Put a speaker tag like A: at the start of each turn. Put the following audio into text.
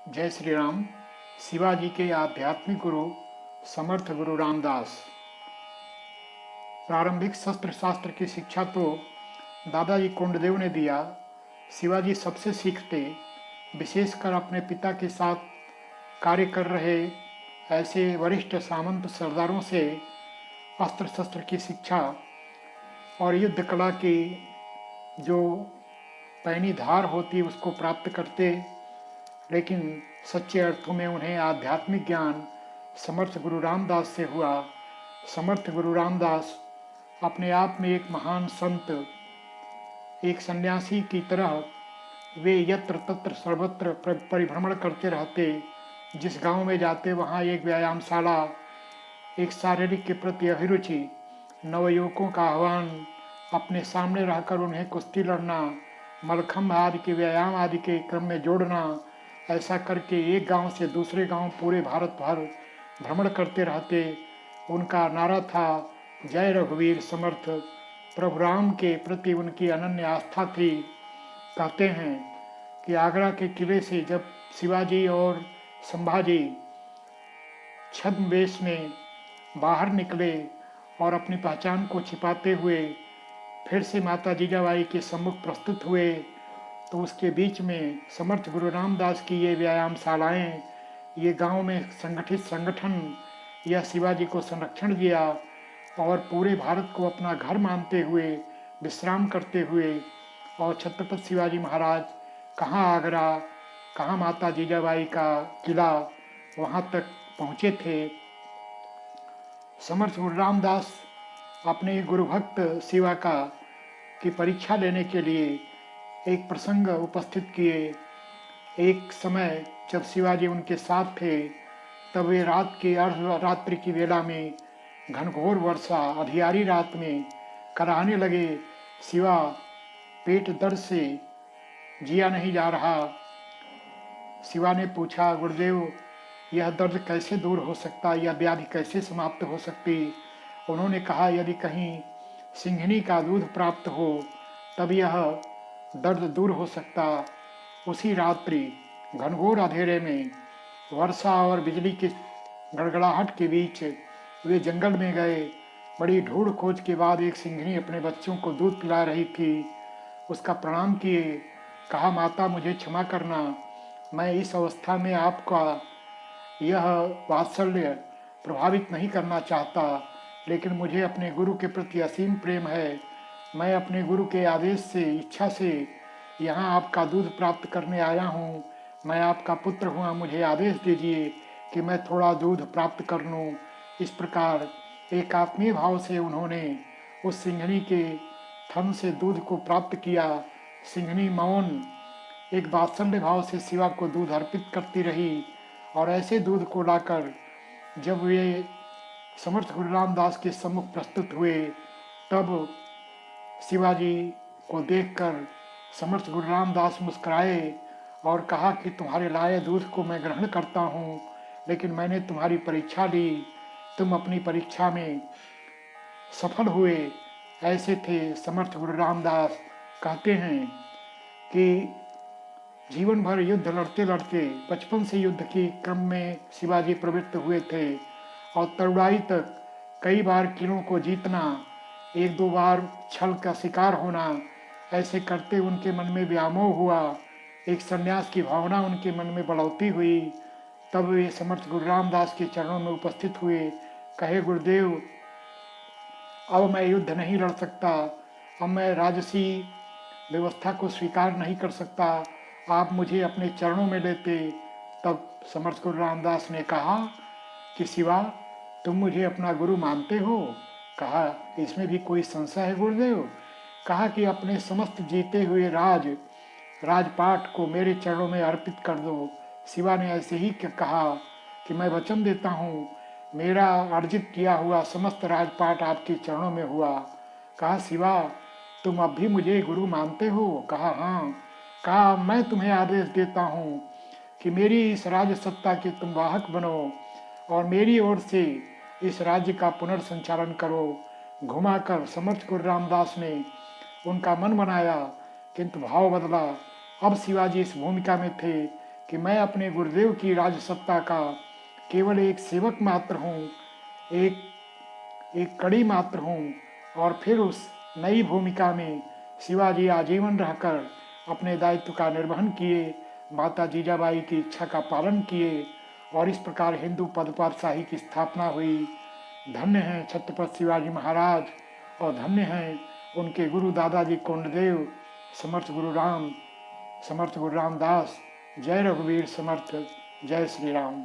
A: जय श्री राम। शिवाजी के आध्यात्मिक गुरु समर्थ गुरु रामदास। प्रारंभिक शस्त्र शास्त्र की शिक्षा तो दादाजी कोंडदेव ने दिया। शिवाजी सबसे सीखते, विशेषकर अपने पिता के साथ कार्य कर रहे ऐसे वरिष्ठ सामंत सरदारों से अस्त्र शस्त्र की शिक्षा और युद्ध कला की जो पैनी धार होती उसको प्राप्त करते। लेकिन सच्चे अर्थों में उन्हें आध्यात्मिक ज्ञान समर्थ गुरु रामदास से हुआ। समर्थ गुरु रामदास अपने आप में एक महान संत, एक सन्यासी की तरह वे यत्र तत्र सर्वत्र परिभ्रमण करते रहते। जिस गांव में जाते वहां एक व्यायामशाला, एक शारीरिक के प्रति अभिरुचि, नवयुवकों का आह्वान, अपने सामने रहकर उन्हें कुश्ती लड़ना, मलखम्ब आदि के व्यायाम आदि के क्रम में जोड़ना, ऐसा करके एक गांव से दूसरे गांव पूरे भारत भर भ्रमण करते रहते। उनका नारा था, जय रघुवीर समर्थ। प्रभु राम के प्रति उनकी अनन्य आस्था थी। कहते हैं कि आगरा के किले से जब शिवाजी और संभाजी छद्मवेश में बाहर निकले और अपनी पहचान को छिपाते हुए फिर से माता जीजाबाई के सम्मुख प्रस्तुत हुए, तो उसके बीच में समर्थ गुरु रामदास की ये व्यायामशालाएं, ये गांव में संगठित संगठन, यह शिवाजी को संरक्षण दिया और पूरे भारत को अपना घर मानते हुए विश्राम करते हुए, और छत्रपति शिवाजी महाराज कहाँ आगरा, कहाँ माता जीजाबाई का किला, वहाँ तक पहुँचे थे। समर्थ गुरु रामदास अपने गुरुभक्त शिवा का की परीक्षा लेने के लिए एक प्रसंग उपस्थित किए। एक समय जब शिवाजी उनके साथ थे, तब वे रात के अर्धरात्रि की वेला में घनघोर वर्षा अंधियारी रात में कराहने लगे, शिवा पेट दर्द से जिया नहीं जा रहा। शिवा ने पूछा, गुरुदेव यह दर्द कैसे दूर हो सकता, यह व्याधि कैसे समाप्त हो सकती। उन्होंने कहा, यदि कहीं सिंघनी का दूध प्राप्त हो तब यह दर्द दूर हो सकता। उसी रात्रि घनघोर अंधेरे में वर्षा और बिजली की गड़गड़ाहट के बीच वे जंगल में गए। बड़ी ढूंढ खोज के बाद एक सिंघनी अपने बच्चों को दूध पिला रही थी। उसका प्रणाम किए, कहा, माता मुझे क्षमा करना, मैं इस अवस्था में आपका यह वात्सल्य प्रभावित नहीं करना चाहता, लेकिन मुझे अपने गुरु के प्रति असीम प्रेम है। मैं अपने गुरु के आदेश से, इच्छा से यहाँ आपका दूध प्राप्त करने आया हूँ। मैं आपका पुत्र हुआ, मुझे आदेश दीजिए कि मैं थोड़ा दूध प्राप्त कर लूँ। इस प्रकार एक आत्मीय भाव से उन्होंने उस सिंघनी के थन से दूध को प्राप्त किया। सिंघनी मौन एक वात्सल्य भाव से शिवा को दूध अर्पित करती रही, और ऐसे दूध को लाकर जब वे समर्थ गुरु रामदास के सम्मुख प्रस्तुत हुए, तब शिवाजी को देखकर समर्थ गुरु रामदास मुस्कुराए और कहा कि तुम्हारे लाए दूध को मैं ग्रहण करता हूँ, लेकिन मैंने तुम्हारी परीक्षा ली, तुम अपनी परीक्षा में सफल हुए। ऐसे थे समर्थ गुरु रामदास। कहते हैं कि जीवन भर युद्ध लड़ते लड़ते बचपन से युद्ध के क्रम में शिवाजी प्रवृत्त हुए थे, और तरुणाई तक कई बार किलों को जीतना, एक दो बार छल का शिकार होना, ऐसे करते उनके मन में व्यामोह हुआ। एक सन्यास की भावना उनके मन में बढ़ोतरी हुई। तब वे समर्थ गुरु रामदास के चरणों में उपस्थित हुए। कहे, गुरुदेव अब मैं युद्ध नहीं लड़ सकता, अब मैं राजसी व्यवस्था को स्वीकार नहीं कर सकता, आप मुझे अपने चरणों में लेते। तब समर्थ गुरु रामदास ने कहा कि शिवा, तुम मुझे अपना गुरु मानते हो? कहा, इसमें भी कोई संशय है गुरुदेव? कहा कि अपने समस्त जीते हुए राजपाट को मेरे चरणों में अर्पित कर दो। शिवा ने ऐसे ही कहा कि मैं वचन देता हूँ, मेरा अर्जित किया हुआ समस्त राजपाट आपके चरणों में हुआ। कहा, शिवा तुम अब भी मुझे गुरु मानते हो? कहा, हाँ। कहा, मैं तुम्हें आदेश देता हूँ कि मेरी इस राज्य सत्ता के तुम वाहक बनो और मेरी ओर से इस राज्य का पुनर्संचालन करो। घुमाकर समर्थ गुरु रामदास ने उनका मन बनाया, किंतु भाव बदला। अब शिवाजी इस भूमिका में थे कि मैं अपने गुरुदेव की राजसत्ता का केवल एक सेवक मात्र हूँ, एक एक कड़ी मात्र हूँ। और फिर उस नई भूमिका में शिवाजी आजीवन रहकर अपने दायित्व का निर्वहन किए, माता जीजाबाई की इच्छा का पालन किए और इस प्रकार हिंदू पदपातशाही की स्थापना हुई। धन्य हैं छत्रपति शिवाजी महाराज और धन्य हैं उनके गुरु दादाजी कोंडदेव, समर्थ गुरु रामदास। जय रघुवीर समर्थ, जय श्री राम।